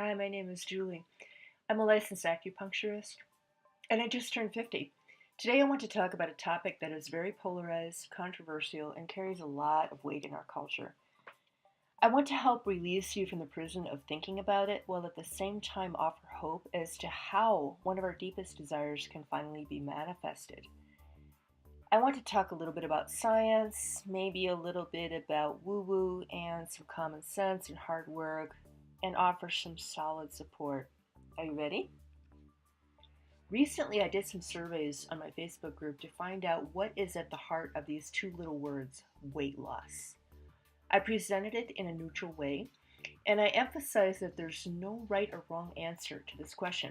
Hi, my name is Julie. I'm a licensed acupuncturist, and I just turned 50. Today, I want to talk about a topic that is very polarized, controversial, and carries a lot of weight in our culture. I want to help release you from the prison of thinking about it while at the same time offer hope as to how one of our deepest desires can finally be manifested. I want to talk a little bit about science, maybe a little bit about woo woo and some common sense and hard work, and offer some solid support. Are you ready? Recently, I did some surveys on my Facebook group to find out what is at the heart of these two little words, weight loss. I presented it in a neutral way, and I emphasized that there's no right or wrong answer to this question.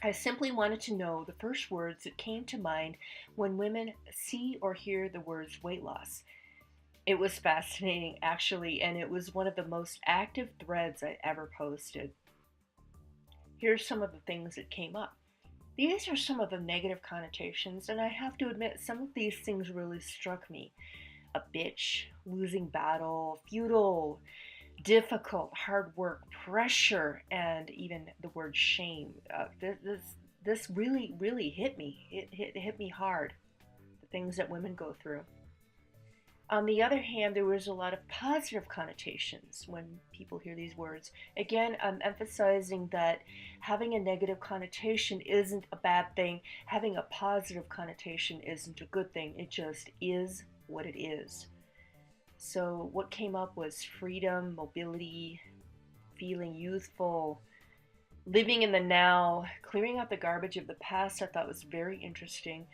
I simply wanted to know the first words that came to mind when women see or hear the words weight loss. It was fascinating, actually, and it was one of the most active threads I ever posted. Here's some of the things that came up. These are some of the negative connotations, and I have to admit, some of these things really struck me. A bitch, losing battle, futile, difficult, hard work, pressure, and even the word shame. This really hit me. It hit me hard. The things that women go through. On the other hand, there was a lot of positive connotations when people hear these words. Again, I'm emphasizing that having a negative connotation isn't a bad thing. Having a positive connotation isn't a good thing. It just is what it is. So, what came up was freedom, mobility, feeling youthful, living in the now, clearing out the garbage of the past. I thought was very interesting.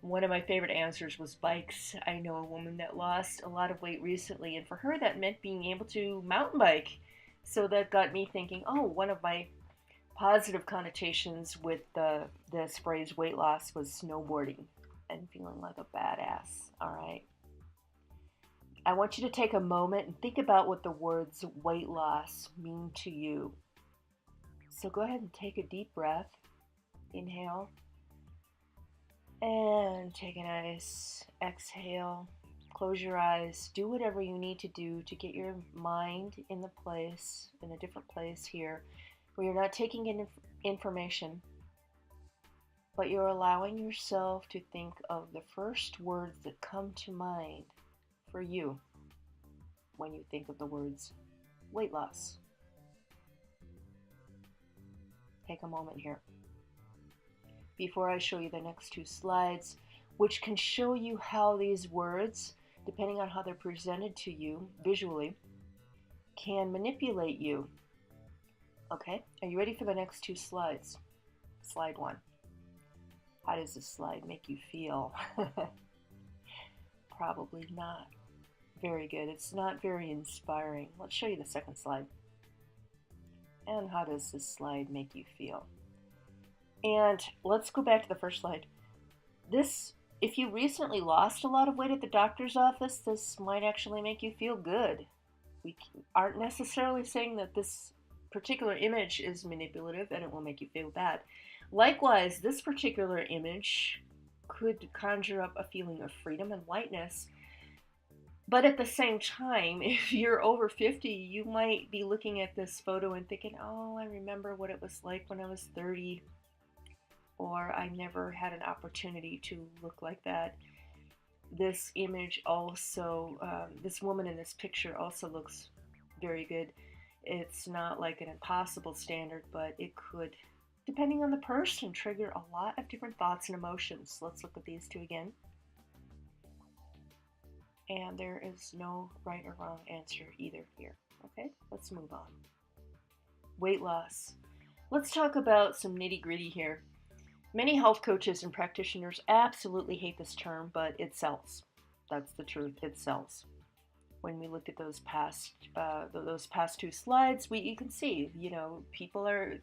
One of my favorite answers was bikes. I know a woman that lost a lot of weight recently, and for her, that meant being able to mountain bike. So that got me thinking, oh, one of my positive connotations with this phrase weight loss was snowboarding and feeling like a badass. All right. I want you to take a moment and think about what the words weight loss mean to you. So go ahead and take a deep breath. Inhale. And take a nice exhale. Close your eyes. Do whatever you need to do to get your mind in a different place here, where you're not taking in information, but you're allowing yourself to think of the first words that come to mind for you when you think of the words weight loss. Take a moment here. Before I show you the next two slides, which can show you how these words, depending on how they're presented to you visually, can manipulate you. Okay, are you ready for the next two slides? Slide one. How does this slide make you feel? Probably not very good. It's not very inspiring. Let's show you the second slide. And how does this slide make you feel? And let's go back to the first slide. If you recently lost a lot of weight at the doctor's office, this might actually make you feel good. We aren't necessarily saying that this particular image is manipulative and it will make you feel bad. Likewise, this particular image could conjure up a feeling of freedom and lightness. But at the same time, if you're over 50, you might be looking at this photo and thinking, oh, I remember what it was like when I was 30. Or I never had an opportunity to look like that. This image also, this woman in this picture also looks very good. It's not like an impossible standard, but it could, depending on the person, trigger a lot of different thoughts and emotions. Let's look at these two again. And there is no right or wrong answer either here. Okay, let's move on. Weight loss. Let's talk about some nitty-gritty here. Many health coaches and practitioners absolutely hate this term, but it sells. That's the truth. It sells. When we look at those past two slides, you can see, people are.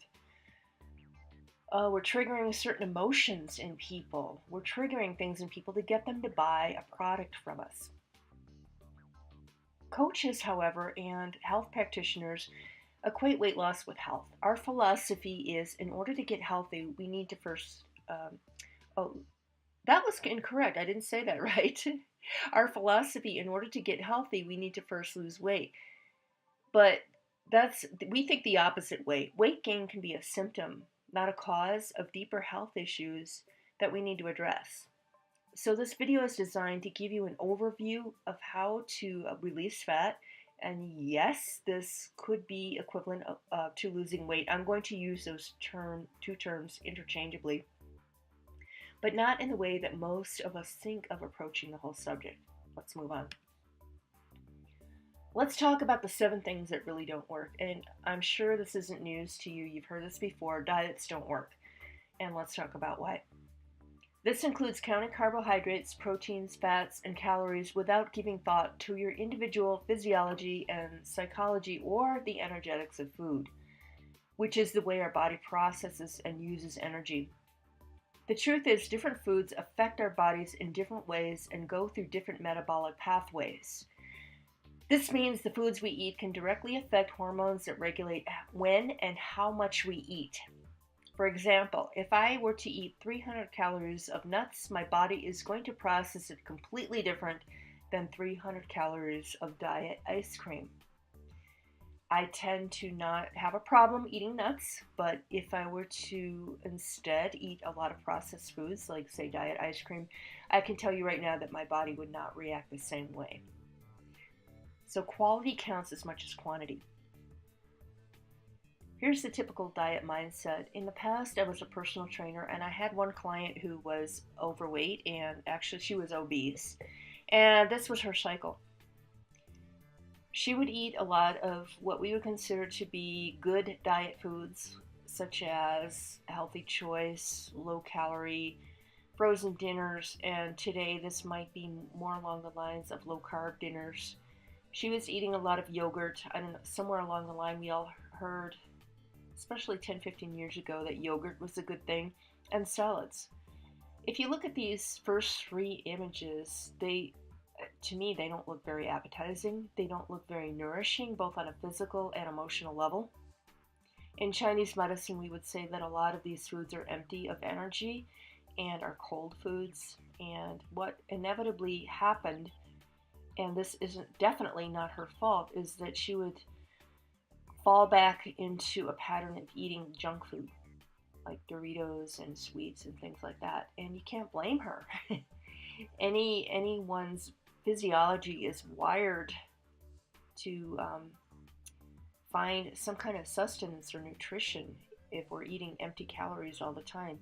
We're triggering certain emotions in people. We're triggering things in people to get them to buy a product from us. Coaches, however, and health practitioners equate weight loss with health. Our philosophy is, in order to get healthy, we need to first, oh, that was incorrect. I didn't say that right. Our philosophy, in order to get healthy, we need to first lose weight. But We think the opposite way. Weight gain can be a symptom, not a cause of deeper health issues that we need to address. So this video is designed to give you an overview of how to release fat. And yes, this could be equivalent to losing weight. I'm going to use those two terms interchangeably, but not in the way that most of us think of approaching the whole subject. Let's move on. Let's talk about the 7 things that really don't work. And I'm sure this isn't news to you. You've heard this before. Diets don't work. And let's talk about why. This includes counting carbohydrates, proteins, fats, and calories without giving thought to your individual physiology and psychology or the energetics of food, which is the way our body processes and uses energy. The truth is, different foods affect our bodies in different ways and go through different metabolic pathways. This means the foods we eat can directly affect hormones that regulate when and how much we eat. For example, if I were to eat 300 calories of nuts, my body is going to process it completely different than 300 calories of diet ice cream. I tend to not have a problem eating nuts, but if I were to instead eat a lot of processed foods, like say diet ice cream, I can tell you right now that my body would not react the same way. So quality counts as much as quantity. Here's the typical diet mindset. In the past, I was a personal trainer, and I had one client who was overweight, and actually she was obese. And this was her cycle. She would eat a lot of what we would consider to be good diet foods, such as Healthy Choice, low calorie, frozen dinners, and today this might be more along the lines of low carb dinners. She was eating a lot of yogurt. I don't know, somewhere along the line we all heard, especially 10-15 years ago, that yogurt was a good thing, and salads. If you look at these first 3 images, to me, they don't look very appetizing. They don't look very nourishing, both on a physical and emotional level. In Chinese medicine, we would say that a lot of these foods are empty of energy and are cold foods. And what inevitably happened, and this isn't definitely not her fault, is that she would fall back into a pattern of eating junk food, like Doritos and sweets and things like that. And you can't blame her. Anyone's physiology is wired to find some kind of sustenance or nutrition if we're eating empty calories all the time.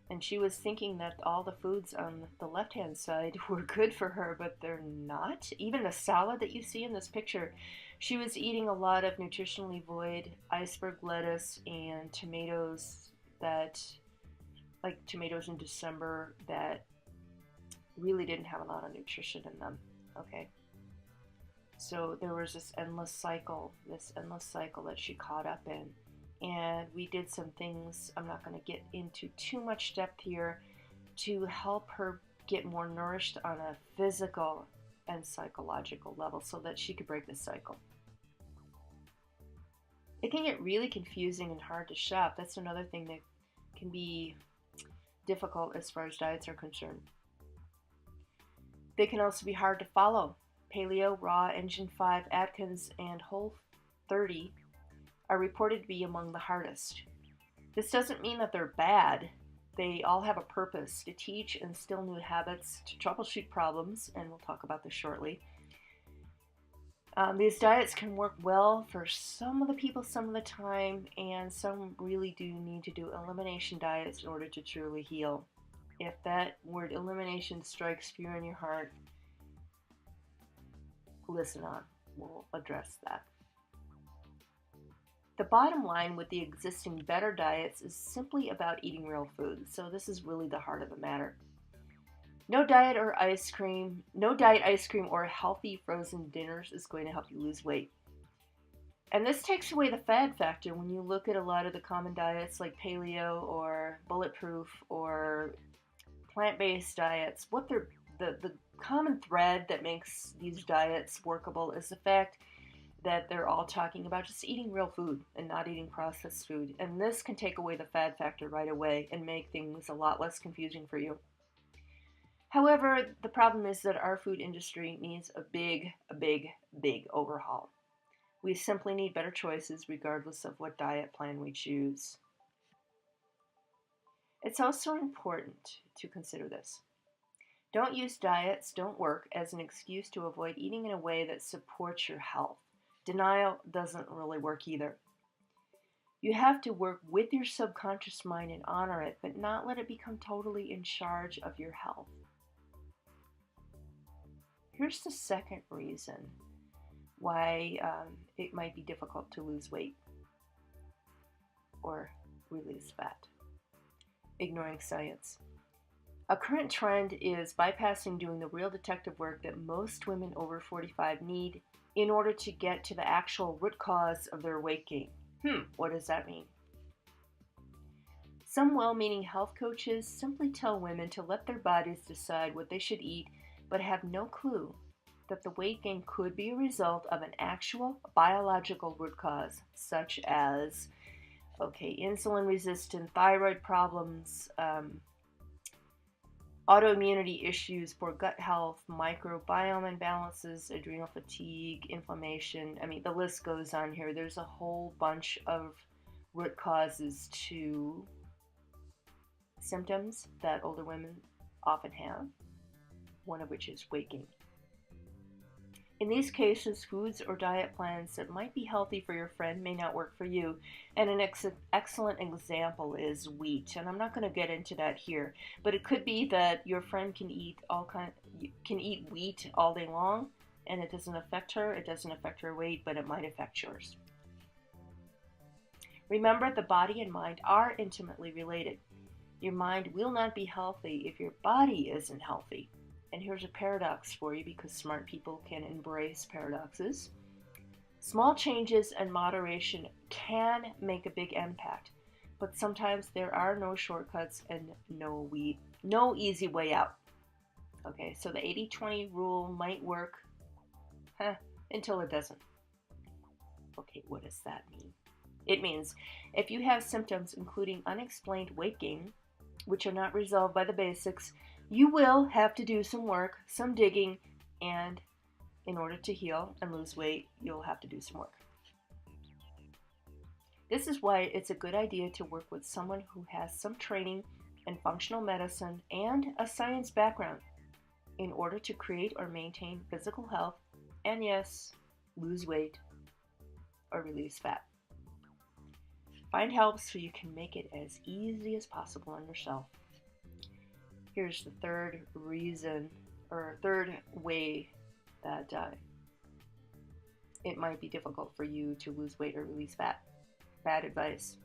And she was thinking that all the foods on the left-hand side were good for her, but they're not. Even the salad that you see in this picture, she was eating a lot of nutritionally void iceberg lettuce and tomatoes like tomatoes in December, that really didn't have a lot of nutrition in them, okay? So there was this endless cycle that she caught up in. And we did some things, I'm not going to get into too much depth here, to help her get more nourished on a physical and psychological level so that she could break the cycle. It can get really confusing and hard to shop. That's another thing that can be difficult as far as diets are concerned. They can also be hard to follow. Paleo, Raw, Engine 5, Atkins, and Whole30 are reported to be among the hardest. This doesn't mean that they're bad. They all have a purpose: to teach, instill new habits, to troubleshoot problems, and we'll talk about this shortly. These diets can work well for some of the people some of the time, and some really do need to do elimination diets in order to truly heal. If that word elimination strikes fear in your heart, listen on. We'll address that. The bottom line with the existing better diets is simply about eating real food. So this is really the heart of the matter. No diet ice cream or healthy frozen dinners is going to help you lose weight. And this takes away the fad factor when you look at a lot of the common diets like paleo or bulletproof or plant-based diets. What the common thread that makes these diets workable is the fact that they're all talking about just eating real food and not eating processed food. And this can take away the fad factor right away and make things a lot less confusing for you. However, the problem is that our food industry needs a big overhaul. We simply need better choices regardless of what diet plan we choose. It's also important to consider this. Don't use diets don't work as an excuse to avoid eating in a way that supports your health. Denial doesn't really work either. You have to work with your subconscious mind and honor it, but not let it become totally in charge of your health. Here's the second reason why it might be difficult to lose weight or release fat. Ignoring science. A current trend is bypassing doing the real detective work that most women over 45 need in order to get to the actual root cause of their weight gain. What does that mean? Some well-meaning health coaches simply tell women to let their bodies decide what they should eat, but have no clue that the weight gain could be a result of an actual biological root cause, such as, insulin resistant, thyroid problems, autoimmunity issues, poor gut health, microbiome imbalances, adrenal fatigue, inflammation. I mean, the list goes on here. There's a whole bunch of root causes to symptoms that older women often have, one of which is weight gain. In these cases, foods or diet plans that might be healthy for your friend may not work for you. And an excellent example is wheat. And I'm not going to get into that here, but it could be that your friend can eat wheat all day long, and it doesn't affect her. It doesn't affect her weight, but it might affect yours. Remember, the body and mind are intimately related. Your mind will not be healthy if your body isn't healthy. And here's a paradox for you, because smart people can embrace paradoxes. Small changes and moderation can make a big impact, but sometimes there are no shortcuts and no easy way out. Okay, so the 80-20 rule might work until it doesn't. Okay, what does that mean? It means if you have symptoms including unexplained weight gain, which are not resolved by the basics, you will have to do some work, some digging, and in order to heal and lose weight, you'll have to do some work. This is why it's a good idea to work with someone who has some training in functional medicine and a science background in order to create or maintain physical health and, yes, lose weight or release fat. Find help so you can make it as easy as possible on yourself. Here's the third reason, or third way that it might be difficult for you to lose weight or release fat. Bad advice.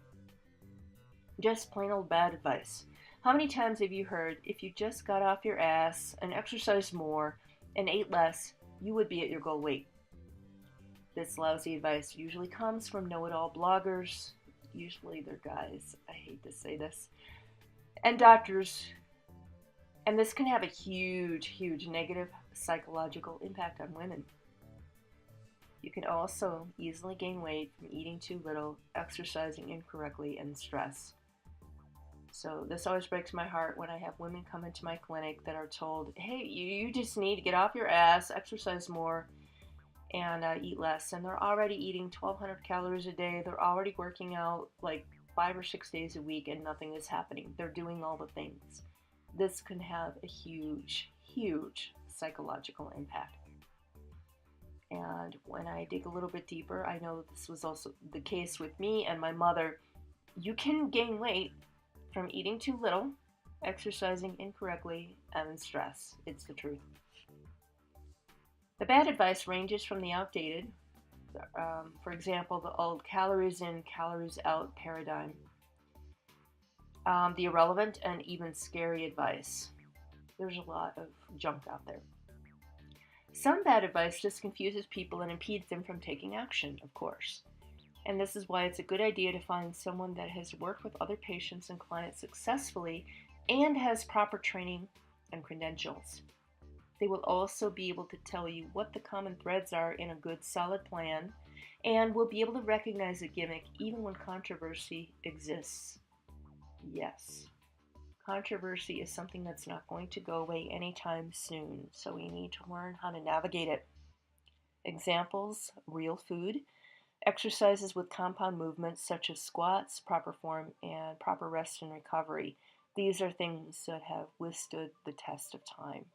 Just plain old bad advice. How many times have you heard, if you just got off your ass and exercised more and ate less, you would be at your goal weight? This lousy advice usually comes from know-it-all bloggers. Usually they're guys. I hate to say this. And doctors. And this can have a huge negative psychological impact on women. You can also easily gain weight from eating too little, exercising incorrectly, and stress. So this always breaks my heart when I have women come into my clinic that are told, hey, you just need to get off your ass, exercise more, and eat less. And they're already eating 1,200 calories a day. They're already working out like 5 or 6 days a week, and nothing is happening. They're doing all the things. This can have a huge psychological impact. And when I dig a little bit deeper, I know this was also the case with me and my mother. You can gain weight from eating too little, exercising incorrectly, and stress. It's the truth. The bad advice ranges from the outdated, for example, the old calories in, calories out paradigm, the irrelevant and even scary advice. There's a lot of junk out there. Some bad advice just confuses people and impedes them from taking action, of course. And this is why it's a good idea to find someone that has worked with other patients and clients successfully and has proper training and credentials. They will also be able to tell you what the common threads are in a good, solid plan, and will be able to recognize a gimmick even when controversy exists. Yes, controversy is something that's not going to go away anytime soon, so we need to learn how to navigate it. Examples: real food, Exercises with compound movements such as squats, proper form, and proper rest and recovery. These are things that have withstood the test of time.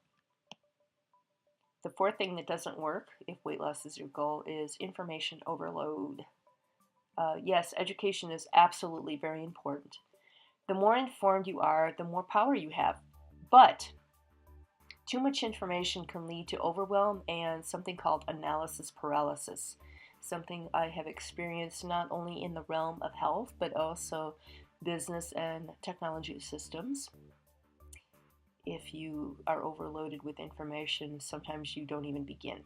The fourth thing that doesn't work if weight loss is your goal is information overload. Yes, education is absolutely very important. The more informed you are, the more power you have. But too much information can lead to overwhelm and something called analysis paralysis, something I have experienced not only in the realm of health, but also business and technology systems. If you are overloaded with information, sometimes you don't even begin.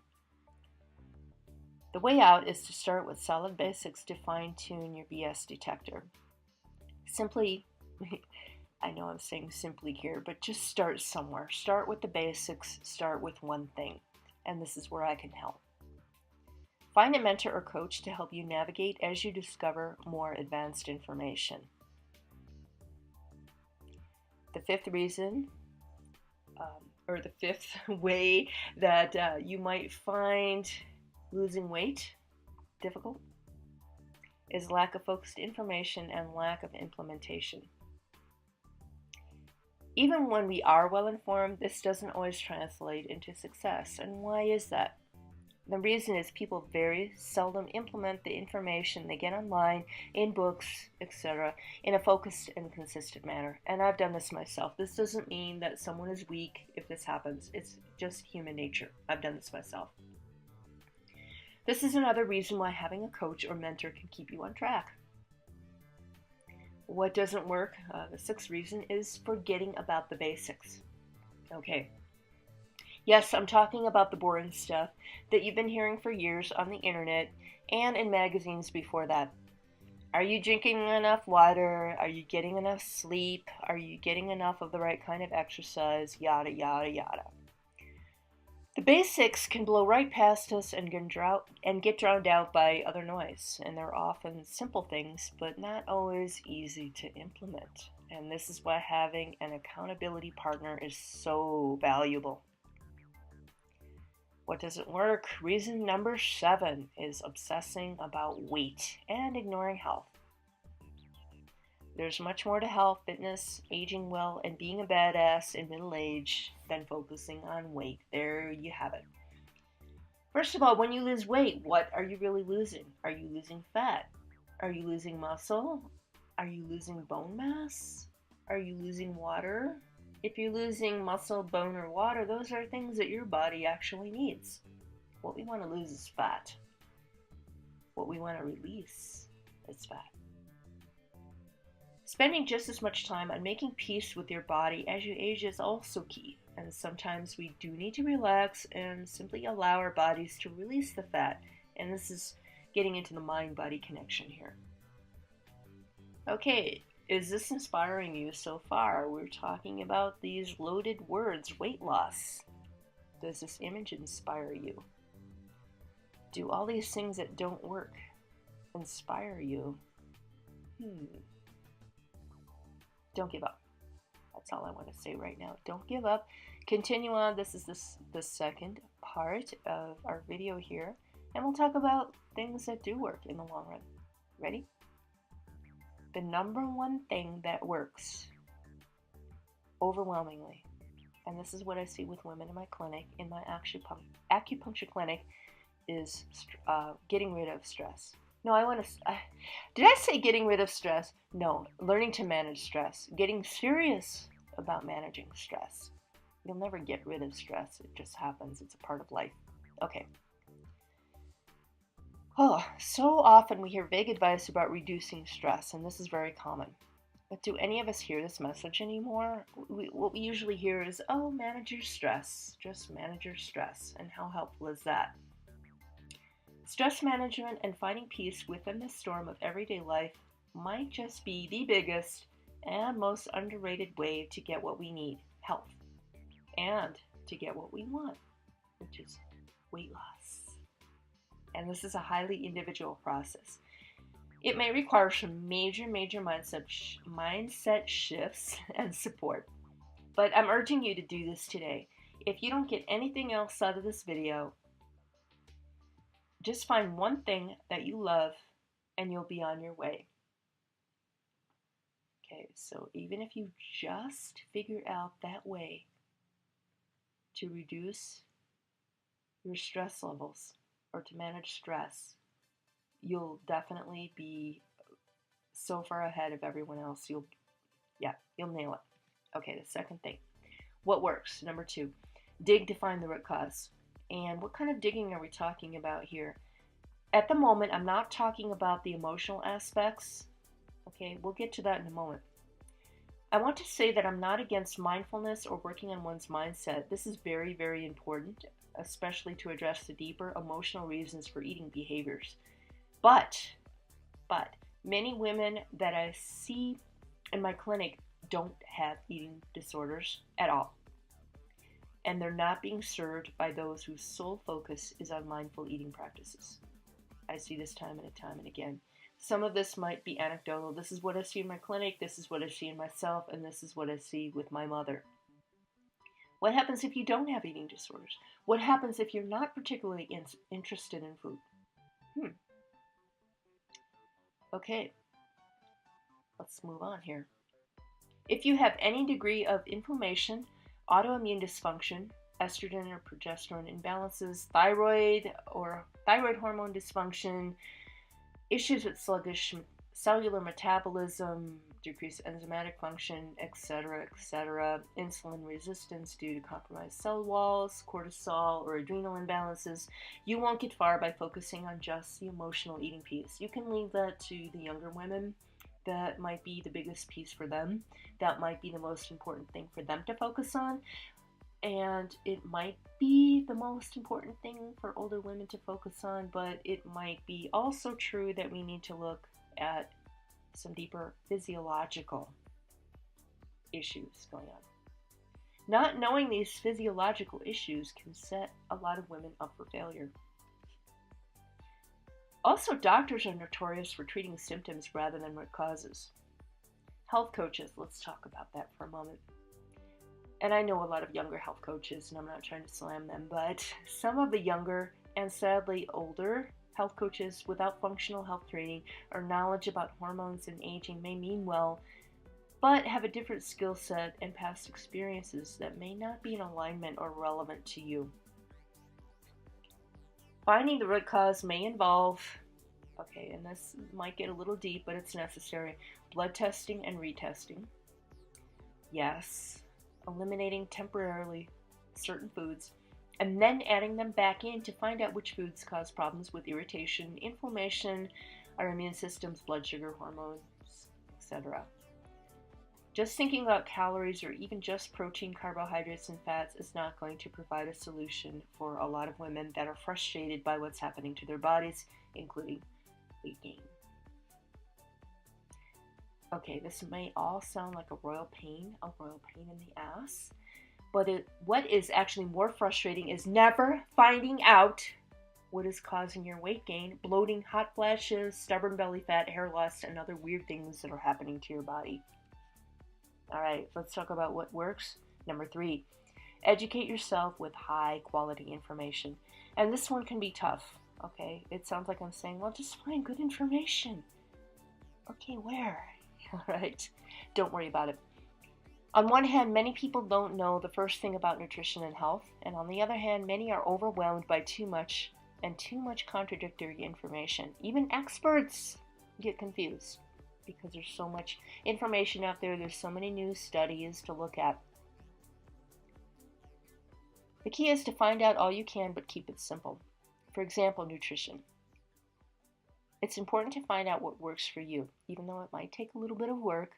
The way out is to start with solid basics to fine-tune your BS detector. Simply, I know I'm saying simply here, but just start somewhere. Start with the basics, start with one thing, and this is where I can help. Find a mentor or coach to help you navigate as you discover more advanced information. The fifth reason, or the fifth way that you might find losing weight difficult is lack of focused information and lack of implementation. Even when we are well informed, this doesn't always translate into success. And why is that? The reason is people very seldom implement the information they get online, in books, etc., in a focused and consistent manner. And I've done this myself. This doesn't mean that someone is weak if this happens. It's just human nature. I've done this myself. This is another reason why having a coach or mentor can keep you on track. What doesn't work? The sixth reason is forgetting about the basics. Okay. Yes, I'm talking about the boring stuff that you've been hearing for years on the internet and in magazines before that. Are you drinking enough water? Are you getting enough sleep? Are you getting enough of the right kind of exercise? Yada, yada, yada. The basics can blow right past us and get drowned out by other noise, and they're often simple things, but not always easy to implement. And this is why having an accountability partner is so valuable. What doesn't work? Reason number 7 is obsessing about weight and ignoring health. There's much more to health, fitness, aging well, and being a badass in middle age than focusing on weight. There you have it. First of all, when you lose weight, what are you really losing? Are you losing fat? Are you losing muscle? Are you losing bone mass? Are you losing water? If you're losing muscle, bone, or water, those are things that your body actually needs. What we want to lose is fat. What we want to release is fat. Spending just as much time on making peace with your body as you age is also key. And sometimes we do need to relax and simply allow our bodies to release the fat. And this is getting into the mind-body connection here. Okay. Is this inspiring you so far? We're talking about these loaded words, weight loss. Does this image inspire you? Do all these things that don't work inspire you? Don't give up. That's all I want to say right now. Don't give up. Continue on. This is the second part of our video here. And we'll talk about things that do work in the long run. Ready? The number one thing that works overwhelmingly, and this is what I see with women in my clinic, in my acupuncture clinic, is getting rid of stress. No, did I say getting rid of stress? No, learning to manage stress. Getting serious about managing stress. You'll never get rid of stress. It just happens. It's a part of life. Okay. Oh, so often we hear vague advice about reducing stress, and this is very common. But do any of us hear this message anymore? What we usually hear is, oh, manage your stress. Just manage your stress. And how helpful is that? Stress management and finding peace within the storm of everyday life might just be the biggest and most underrated way to get what we need, health, and to get what we want, which is weight loss. And this is a highly individual process. It may require some major mindset shifts and support. But I'm urging you to do this today. If you don't get anything else out of this video, Just find one thing that you love and you'll be on your way. Okay, so even if you just figure out that way to reduce your stress levels or to manage stress, you'll definitely be so far ahead of everyone else. You'll nail it. Okay, the second thing. What works? Number 2, dig to find the root cause. And what kind of digging are we talking about here? At the moment, I'm not talking about the emotional aspects. Okay, we'll get to that in a moment. I want to say that I'm not against mindfulness or working on one's mindset. This is very, very important, especially to address the deeper emotional reasons for eating behaviors. But many women that I see in my clinic don't have eating disorders at all. And they're not being served by those whose sole focus is on mindful eating practices. I see this time and again. Some of this might be anecdotal. This is what I see in my clinic, this is what I see in myself, and this is what I see with my mother. What happens if you don't have eating disorders? What happens if you're not particularly interested in food? Okay, let's move on here. If you have any degree of inflammation, autoimmune dysfunction, estrogen or progesterone imbalances, thyroid hormone dysfunction, issues with sluggish cellular metabolism, decreased enzymatic function, etc., insulin resistance due to compromised cell walls, cortisol, or adrenal imbalances, you won't get far by focusing on just the emotional eating piece. You can leave that to the younger women. That might be the biggest piece for them. That might be the most important thing for them to focus on. And it might be the most important thing for older women to focus on, but it might be also true that we need to look at some deeper physiological issues going on. Not knowing these physiological issues can set a lot of women up for failure. Also, doctors are notorious for treating symptoms rather than root causes. Health coaches, let's talk about that for a moment. And I know a lot of younger health coaches, and I'm not trying to slam them, but some of the younger and sadly older health coaches without functional health training or knowledge about hormones and aging may mean well, but have a different skill set and past experiences that may not be in alignment or relevant to you. Finding the root cause may involve, okay, and this might get a little deep, but it's necessary, blood testing and retesting. Yes, eliminating temporarily certain foods, and then adding them back in to find out which foods cause problems with irritation, inflammation, our immune system's blood sugar hormones, etc. Just thinking about calories or even just protein, carbohydrates, and fats is not going to provide a solution for a lot of women that are frustrated by what's happening to their bodies, including weight gain. Okay, this may all sound like a royal pain in the ass, but what is actually more frustrating is never finding out what is causing your weight gain, bloating, hot flashes, stubborn belly fat, hair loss, and other weird things that are happening to your body. Alright, let's talk about what works. Number 3, educate yourself with high quality information. And this one can be tough, okay? It sounds like I'm saying, well, just find good information. Okay, where? Alright, don't worry about it. On one hand, many people don't know the first thing about nutrition and health, and on the other hand, many are overwhelmed by too much contradictory information. Even experts get confused because there's so much information out there, there's so many new studies to look at. The key is to find out all you can, but keep it simple. For example, nutrition. It's important to find out what works for you, even though it might take a little bit of work.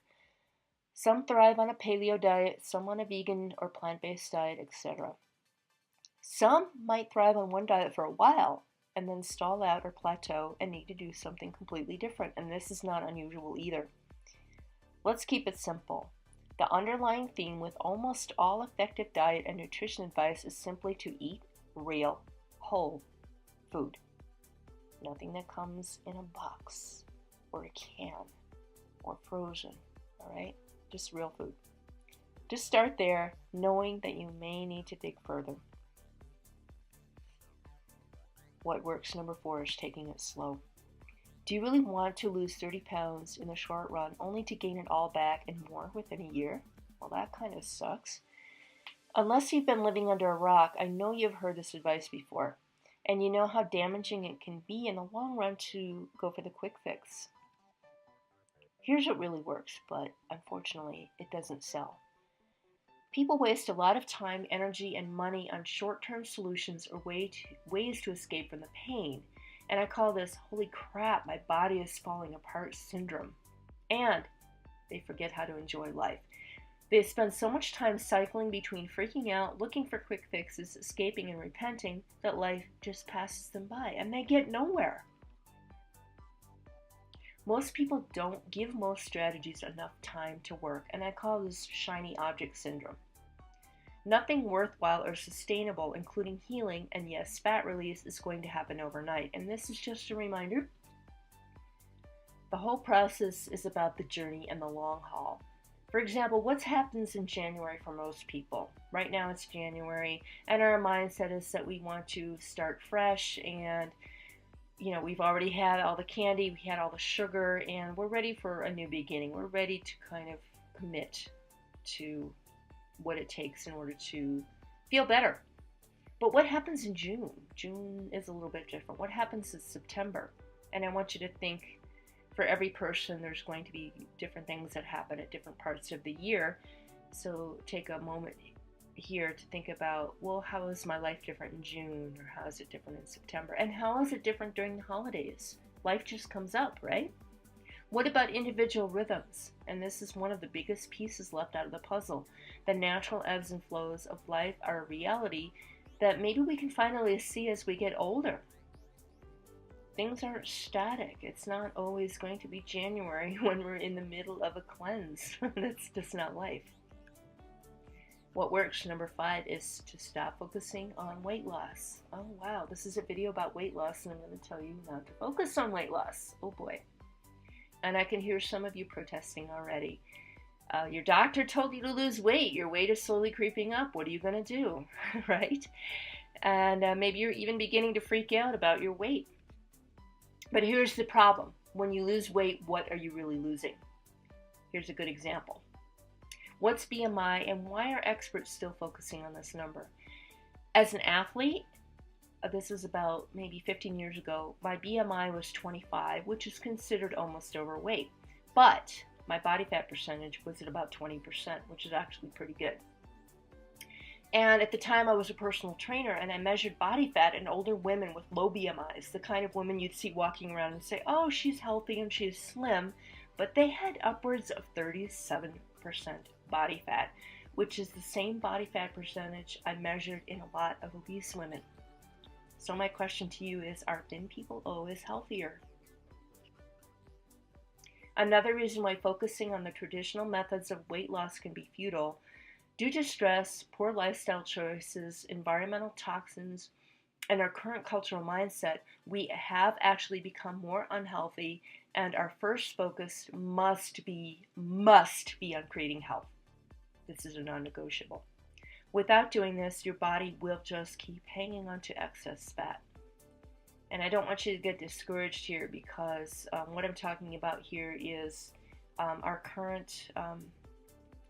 Some thrive on a paleo diet, some on a vegan or plant-based diet, etc. Some might thrive on one diet for a while and then stall out or plateau and need to do something completely different, and this is not unusual either. Let's keep it simple. The underlying theme with almost all effective diet and nutrition advice is simply to eat real, whole food. Nothing that comes in a box or a can or frozen, all right? Just real food. Just start there, knowing that you may need to dig further. What works, number 4, is taking it slow. Do you really want to lose 30 pounds in the short run only to gain it all back and more within a year? Well, that kind of sucks. Unless you've been living under a rock, I know you've heard this advice before, and you know how damaging it can be in the long run to go for the quick fix. Here's what really works, but unfortunately, it doesn't sell. People waste a lot of time, energy, and money on short-term solutions or ways to escape from the pain. And I call this, holy crap, my body is falling apart syndrome. And they forget how to enjoy life. They spend so much time cycling between freaking out, looking for quick fixes, escaping, and repenting that life just passes them by, and they get nowhere. Most people don't give most strategies enough time to work, and I call this shiny object syndrome. Nothing worthwhile or sustainable, including healing and yes, fat release, is going to happen overnight. And this is just a reminder. The whole process is about the journey and the long haul. For example, what happens in January for most people? Right now it's January, and our mindset is that we want to start fresh, and we've already had all the candy, we had all the sugar, and we're ready for a new beginning. We're ready to kind of commit to what it takes in order to feel better. But what happens in June? June is a little bit different. What happens in September? And I want you to think, for every person, there's going to be different things that happen at different parts of the year. So take a moment here to think about, well, how is my life different in June? Or how is it different in September? And how is it different during the holidays? Life just comes up, right? What about individual rhythms? And this is one of the biggest pieces left out of the puzzle. The natural ebbs and flows of life are a reality that maybe we can finally see as we get older. Things aren't static. It's not always going to be January when we're in the middle of a cleanse. That's just not life. What works, number 5, is to stop focusing on weight loss. Oh wow, this is a video about weight loss, and I'm going to tell you not to focus on weight loss. Oh boy. And I can hear some of you protesting already. Your doctor told you to lose weight. Your weight is slowly creeping up. What are you going to do? Right? And maybe you're even beginning to freak out about your weight. But here's the problem. When you lose weight, what are you really losing? Here's a good example. What's BMI, and why are experts still focusing on this number? As an athlete, this was about maybe 15 years ago, my BMI was 25, which is considered almost overweight. But my body fat percentage was at about 20%, which is actually pretty good. And at the time, I was a personal trainer, and I measured body fat in older women with low BMIs, the kind of women you'd see walking around and say, oh, she's healthy and she's slim. But they had upwards of 37% body fat, which is the same body fat percentage I measured in a lot of obese women. So my question to you is, are thin people always healthier? Another reason why focusing on the traditional methods of weight loss can be futile, due to stress, poor lifestyle choices, environmental toxins, and our current cultural mindset, we have actually become more unhealthy, and our first focus must be on creating health. This is a non-negotiable. Without doing this, your body will just keep hanging on to excess fat. And I don't want you to get discouraged here, because what I'm talking about here is our current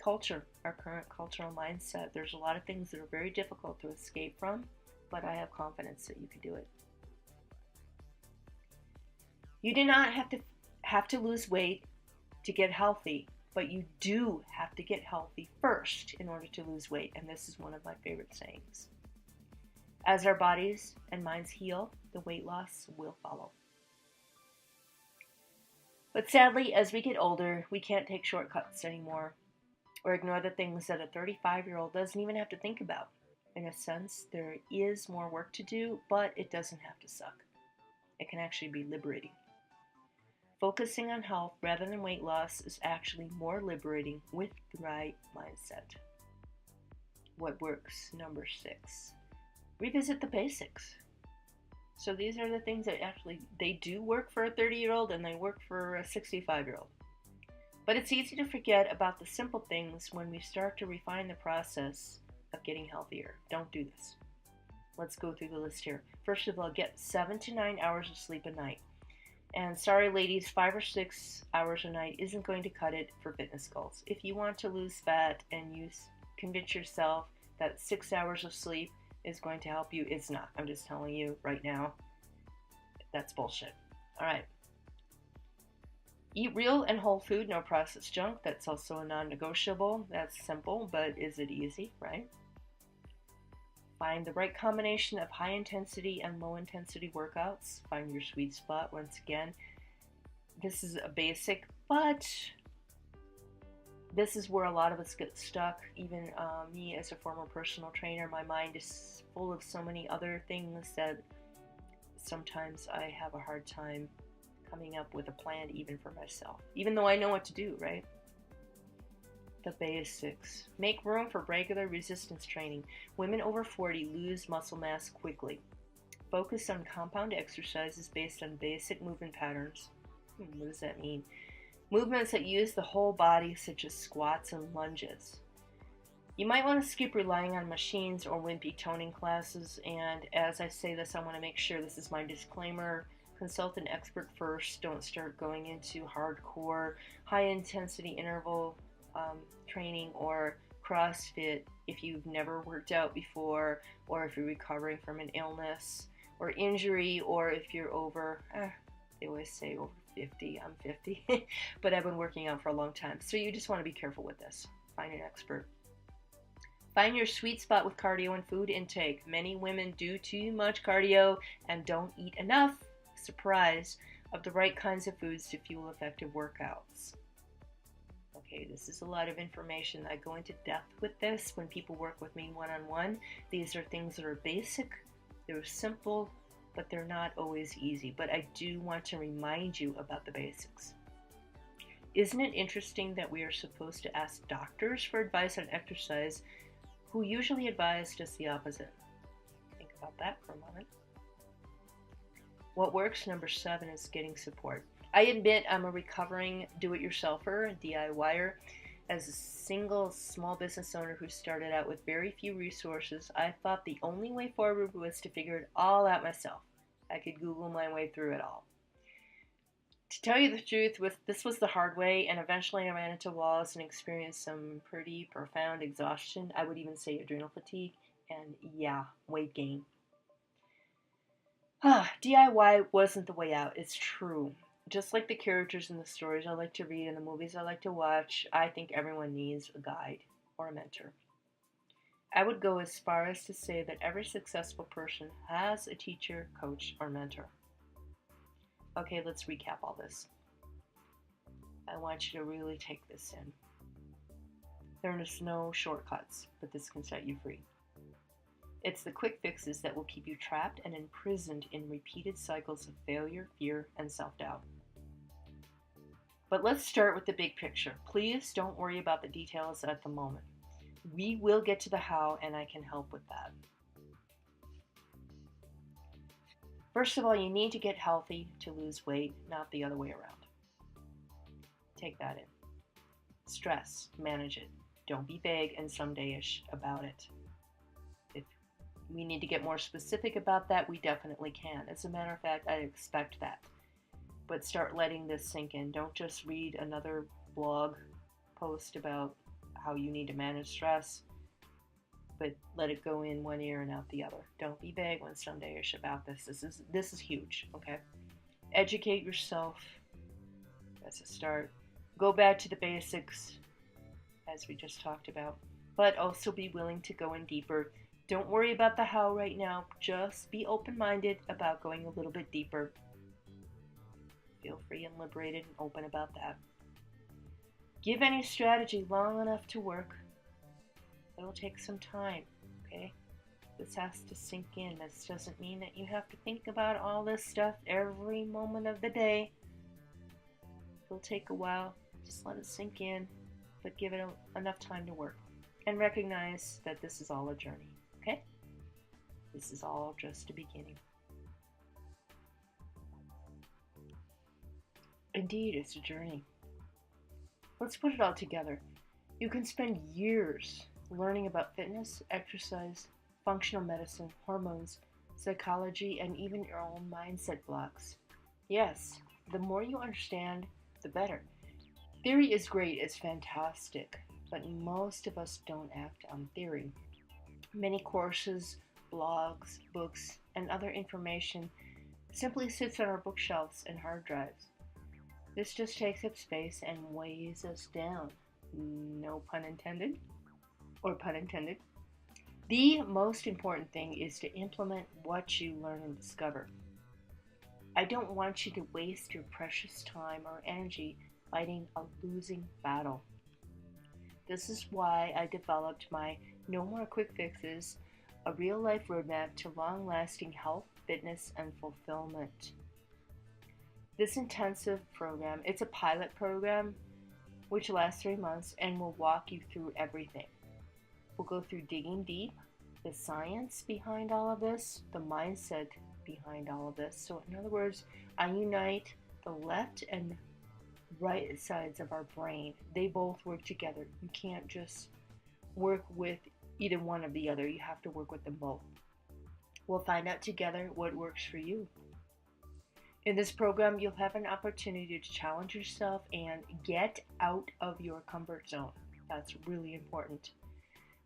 culture, our current cultural mindset. There's a lot of things that are very difficult to escape from, but I have confidence that you can do it. You do not have to lose weight to get healthy, but you do have to get healthy first in order to lose weight, and this is one of my favorite sayings. As our bodies and minds heal, the weight loss will follow. But sadly, as we get older, we can't take shortcuts anymore, or ignore the things that a 35-year-old doesn't even have to think about. In a sense, there is more work to do, but it doesn't have to suck. It can actually be liberating. Focusing on health rather than weight loss is actually more liberating with the right mindset. What works? Number 6. Revisit the basics. So these are the things that actually, they do work for a 30-year-old and they work for a 65-year-old. But it's easy to forget about the simple things when we start to refine the process of getting healthier. Don't do this. Let's go through the list here. First of all, get 7 to 9 hours of sleep a night. And sorry, ladies, 5 or 6 hours a night isn't going to cut it for fitness goals. If you want to lose fat and you convince yourself that 6 hours of sleep is going to help you, it's not. I'm just telling you right now, that's bullshit. All right. Eat real and whole food, no processed junk. That's also a non-negotiable. That's simple, but is it easy, right? Find the right combination of high intensity and low intensity workouts. Find your sweet spot. Once again, this is a basic, but this is where a lot of us get stuck. Even me as a former personal trainer, my mind is full of so many other things that sometimes I have a hard time coming up with a plan even for myself, even though I know what to do, right? The basics. Make room for regular resistance training. Women over 40 lose muscle mass quickly. Focus on compound exercises based on basic movement patterns. What does that mean? Movements that use the whole body, such as squats and lunges. You might want to skip relying on machines or wimpy toning classes, and as I say this, I want to make sure this is my disclaimer. Consult an expert first. Don't start going into hardcore, high-intensity interval training or CrossFit if you've never worked out before, or if you're recovering from an illness or injury, or if you're over, they always say over 50, I'm 50, but I've been working out for a long time. So you just want to be careful with this. Find an expert. Find your sweet spot with cardio and food intake. Many women do too much cardio and don't eat enough, surprise, of the right kinds of foods to fuel effective workouts. Okay, this is a lot of information. I go into depth with this when people work with me one-on-one. These are things that are basic, they're simple, but they're not always easy. But I do want to remind you about the basics. Isn't it interesting that we are supposed to ask doctors for advice on exercise who usually advise just the opposite? Think about that for a moment. What works, number 7, is getting support. I admit I'm a recovering do-it-yourselfer, DIYer. As a single small business owner who started out with very few resources, I thought the only way forward was to figure it all out myself. I could Google my way through it all. To tell you the truth, this was the hard way, and eventually I ran into walls and experienced some pretty profound exhaustion. I would even say adrenal fatigue, and weight gain. DIY wasn't the way out, it's true. Just like the characters in the stories I like to read and the movies I like to watch, I think everyone needs a guide or a mentor. I would go as far as to say that every successful person has a teacher, coach, or mentor. Okay, let's recap all this. I want you to really take this in. There is no shortcuts, but this can set you free. It's the quick fixes that will keep you trapped and imprisoned in repeated cycles of failure, fear, and self-doubt. But let's start with the big picture. Please don't worry about the details at the moment. We will get to the how, and I can help with that. First of all, you need to get healthy to lose weight, not the other way around. Take that in. Stress, manage it. Don't be vague and someday-ish about it. If we need to get more specific about that, we definitely can. As a matter of fact, I expect that. But start letting this sink in. Don't just read another blog post about how you need to manage stress, but let it go in one ear and out the other. Don't be vague when someday-ish about this. This is huge, okay? Educate yourself. That's a start. Go back to the basics, as we just talked about, but also be willing to go in deeper. Don't worry about the how right now. Just be open-minded about going a little bit deeper. Feel free and liberated and open about that. Give any strategy long enough to work. It'll take some time, okay? This has to sink in. This doesn't mean that you have to think about all this stuff every moment of the day. It'll take a while. Just let it sink in, but give it enough time to work. And recognize that this is all a journey, okay? This is all just a beginning. Indeed, it's a journey. Let's put it all together. You can spend years learning about fitness, exercise, functional medicine, hormones, psychology, and even your own mindset blocks. Yes, the more you understand, the better. Theory is great, it's fantastic, but most of us don't act on theory. Many courses, blogs, books, and other information simply sits on our bookshelves and hard drives. This just takes up space and weighs us down. No pun intended, or pun intended. The most important thing is to implement what you learn and discover. I don't want you to waste your precious time or energy fighting a losing battle. This is why I developed my No More Quick Fixes, a real life roadmap to long lasting health, fitness, and fulfillment. This intensive program, it's a pilot program which lasts 3 months and will walk you through everything. We'll go through digging deep, the science behind all of this, the mindset behind all of this. So, in other words, I unite the left and right sides of our brain. They both work together. You can't just work with either one or the other, you have to work with them both. We'll find out together what works for you. In this program, you'll have an opportunity to challenge yourself and get out of your comfort zone. That's really important.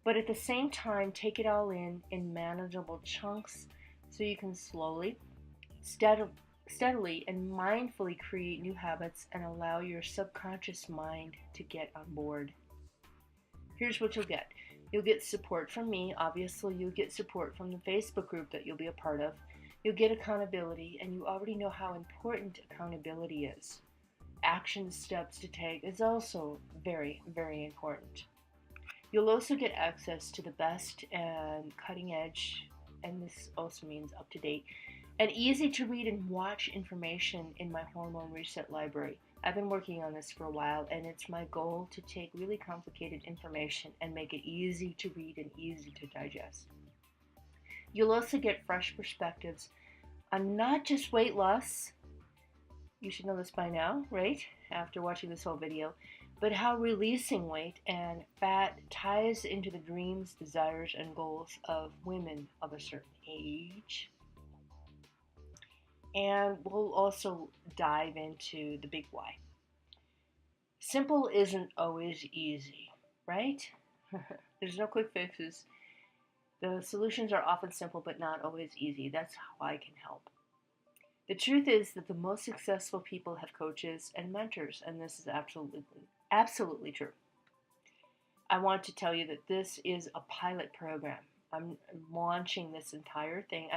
But at the same time, take it all in manageable chunks so you can slowly, steadily, and mindfully create new habits and allow your subconscious mind to get on board. Here's what you'll get. You'll get support from me. Obviously, you'll get support from the Facebook group that you'll be a part of. You'll get accountability, and you already know how important accountability is. Action steps to take is also very, very important. You'll also get access to the best and cutting edge, and this also means up to date, and easy to read and watch information in my Hormone Reset library. I've been working on this for a while, and it's my goal to take really complicated information and make it easy to read and easy to digest. You'll also get fresh perspectives on not just weight loss, you should know this by now, right? After watching this whole video, but how releasing weight and fat ties into the dreams, desires, and goals of women of a certain age. And we'll also dive into the big why. Simple isn't always easy, right? There's no quick fixes. The solutions are often simple but not always easy. That's how I can help. The truth is that the most successful people have coaches and mentors, and this is absolutely true. I want to tell you that this is a pilot program. I'm launching this entire thing.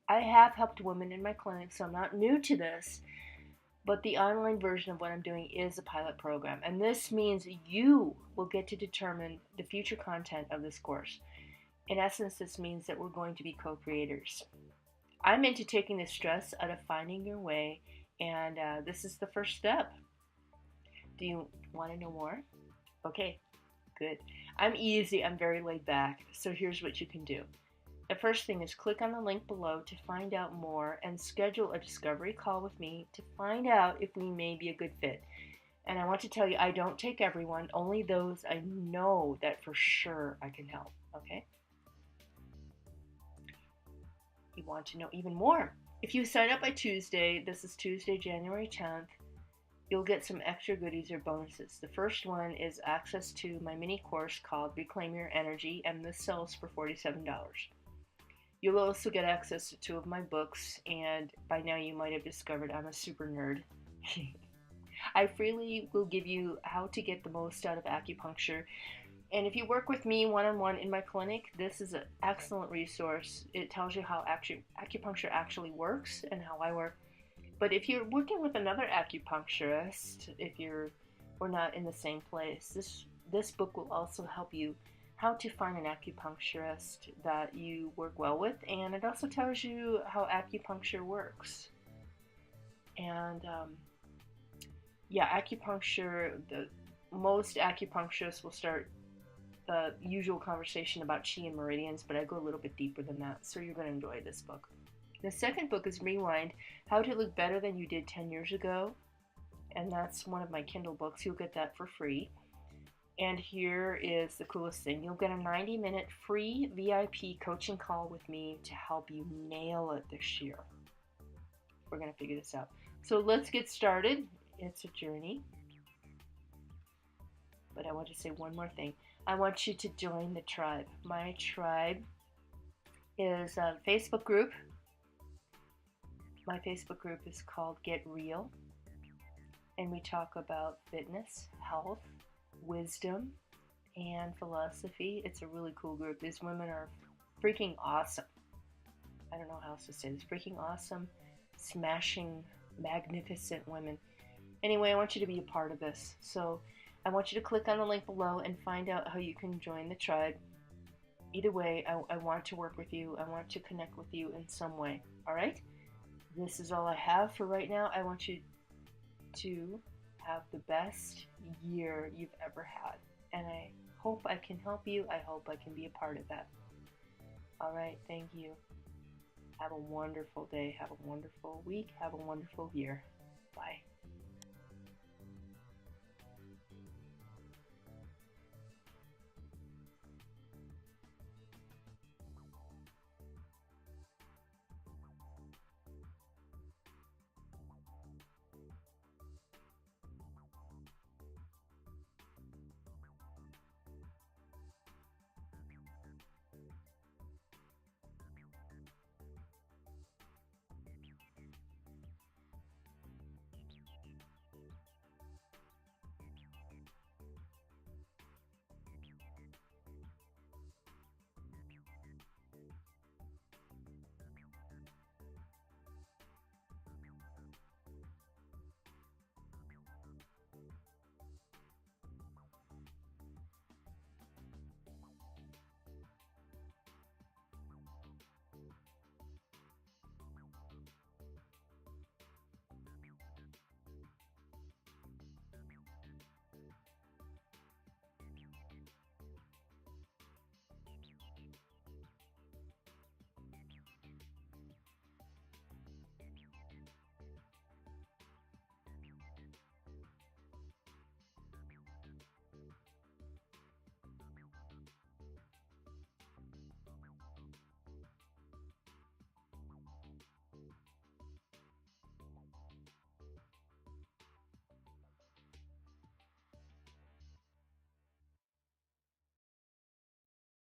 I have helped women in my clinic, so I'm not new to this, but the online version of what I'm doing is a pilot program, and this means you will get to determine the future content of this course. In essence, this means that we're going to be co-creators. I'm into taking the stress out of finding your way, and this is the first step. Do you want to know more? Okay, good. I'm easy, I'm very laid back, so here's what you can do. The first thing is click on the link below to find out more and schedule a discovery call with me to find out if we may be a good fit. And I want to tell you, I don't take everyone, only those I know that for sure I can help, okay? You want to know even more. If you sign up by Tuesday, this is Tuesday, January 10th, you'll get some extra goodies or bonuses. The first one is access to my mini course called Reclaim Your Energy, and this sells for $47. You'll also get access to 2 of my books, and by now you might have discovered I'm a super nerd. I freely will give you how to get the most out of acupuncture. And if you work with me one-on-one in my clinic, this is an excellent resource. It tells you how acupuncture actually works and how I work. But if you're working with another acupuncturist, we're not in the same place, this book will also help you how to find an acupuncturist that you work well with, and it also tells you how acupuncture works. And acupuncture, most acupuncturists will start the usual conversation about chi and meridians, but I go a little bit deeper than that, so you're going to enjoy this book. The second book is Rewind, How to Look Better Than You Did 10 Years Ago, and that's one of my Kindle books. You'll get that for free. And here is the coolest thing. You'll get a 90-minute free VIP coaching call with me to help you nail it this year. We're going to figure this out. So let's get started. It's a journey. But I want to say one more thing. I want you to join the tribe. My tribe is a Facebook group. My Facebook group is called Get Real. And we talk about fitness, health, wisdom, and philosophy. It's a really cool group. These women are freaking awesome. I don't know how else to say this. Freaking awesome, smashing, magnificent women. Anyway, I want you to be a part of this. So I want you to click on the link below and find out how you can join the tribe. Either way, I want to work with you. I want to connect with you in some way. All right? This is all I have for right now. I want you to have the best year you've ever had. And I hope I can help you. I hope I can be a part of that. All right, thank you. Have a wonderful day. Have a wonderful week. Have a wonderful year. Bye.